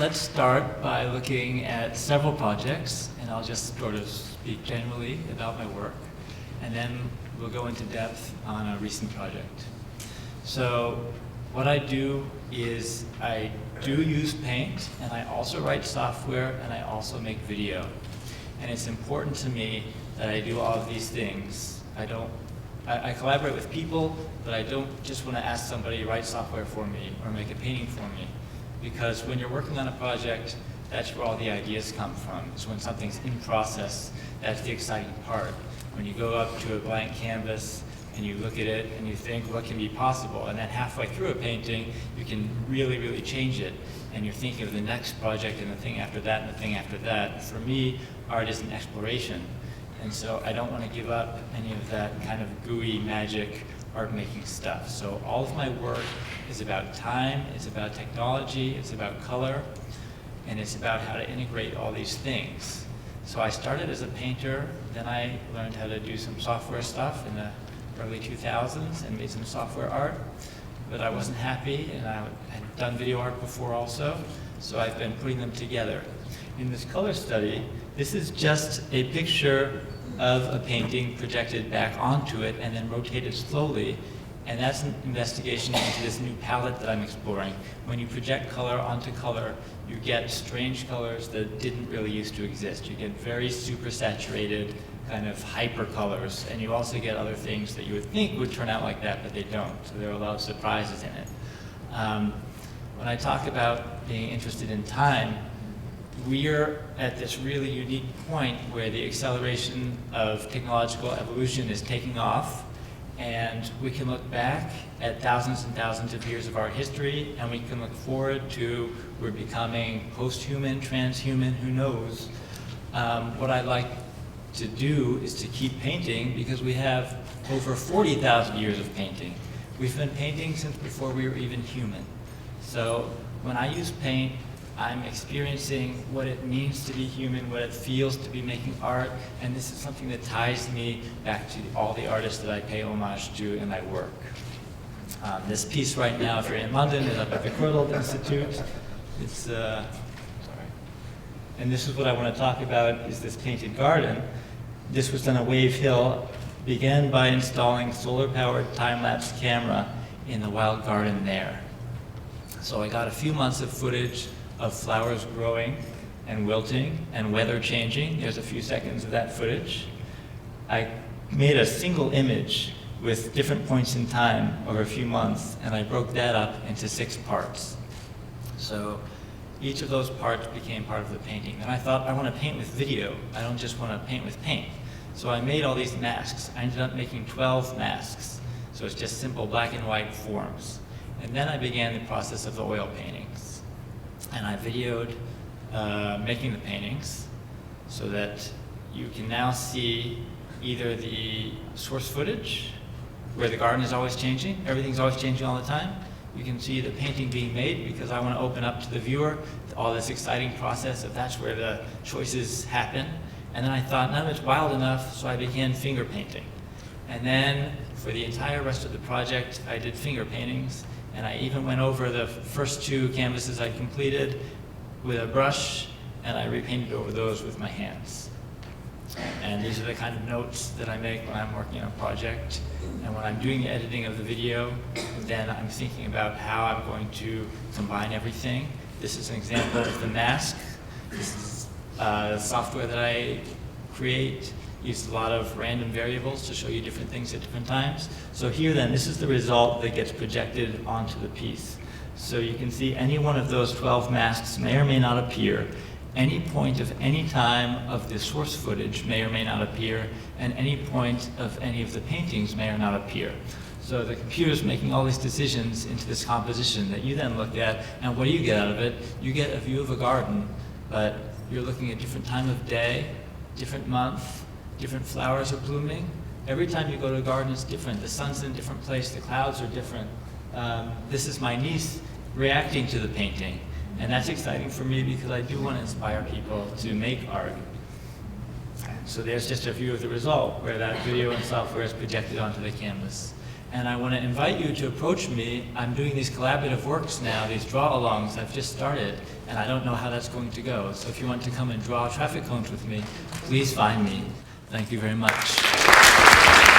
let's start by looking at several projects, and I'll just sort of speak generally about my work, and then we'll go into depth on a recent project. So what I do is I do use Paint, and I also write software, and I also make video. And it's important to me that I do all of these things. I collaborate with people, but I don't just want to ask somebody to write software for me or make a painting for me. Because when you're working on a project, that's where all the ideas come from. It's when something's in process, that's the exciting part. When you go up to a blank canvas and you look at it and you think, what can be possible? And then halfway through a painting, you can really, really change it. And you're thinking of the next project and the thing after that and the thing after that. For me, art is an exploration. And so I don't want to give up any of that kind of gooey magic art-making stuff. So all of my work is about time, it's about technology, it's about color, and it's about how to integrate all these things. So I started as a painter, then I learned how to do some software stuff in the early 2000s and made some software art, but I wasn't happy, and I had done video art before also, so I've been putting them together. In this color study, this is just a picture of a painting projected back onto it and then rotated slowly, and that's an investigation into this new palette that I'm exploring. When you project color onto color, you get strange colors that didn't really used to exist. You get very super saturated kind of hyper colors, and you also get other things that you would think would turn out like that, but they don't. So there are a lot of surprises in it. When I talk about being interested in time, we're at this really unique point where the acceleration of technological evolution is taking off, and we can look back at thousands and thousands of years of art history, and we can look forward to we're becoming post-human, transhuman, who knows. What I'd like to do is to keep painting, because we have over 40,000 years of painting. We've been painting since before we were even human. So when I use paint, I'm experiencing what it means to be human, what it feels to be making art, and this is something that ties me back to all the artists that I pay homage to in my work. This piece right now, if you're in London, is up at the Courtauld Institute. It's, and this is what I want to talk about, is this painted garden. This was done at Wave Hill, began by installing solar-powered time-lapse camera in the wild garden there. So I got a few months of footage of flowers growing and wilting and weather changing. There's a few seconds of that footage. I made a single image with different points in time over a few months, and I broke that up into 6 parts. So each of those parts became part of the painting. And I thought, I want to paint with video. I don't just want to paint with paint. So I made all these masks. I ended up making 12 masks. So it's just simple black and white forms. And then I began the process of the oil paintings. And I videoed making the paintings so that you can now see either the source footage, where the garden is always changing, everything's always changing all the time. You can see the painting being made, because I want to open up to the viewer all this exciting process of that's where the choices happen. And then I thought, none of it's wild enough, so I began finger painting. And then for the entire rest of the project, I did finger paintings. And I even went over the first 2 canvases I completed with a brush, and I repainted over those with my hands. And these are the kind of notes that I make when I'm working on a project. And when I'm doing the editing of the video, then I'm thinking about how I'm going to combine everything. This is an example of the mask. This is software that I create. Use a lot of random variables to show you different things at different times. So here then, this is the result that gets projected onto the piece. So you can see any one of those 12 masks may or may not appear. Any point of any time of the source footage may or may not appear, and any point of any of the paintings may or not appear. So the computer's making all these decisions into this composition that you then look at, and what do you get out of it? You get a view of a garden, but you're looking at different time of day, different month, different flowers are blooming. Every time you go to a garden, it's different. The sun's in a different place, the clouds are different. This is my niece reacting to the painting. And that's exciting for me because I do want to inspire people to make art. So there's just a view of the result where that video and software is projected onto the canvas. And I want to invite you to approach me. I'm doing these collaborative works now, these draw-alongs I've just started, and I don't know how that's going to go. So if you want to come and draw traffic cones with me, please find me. Thank you very much.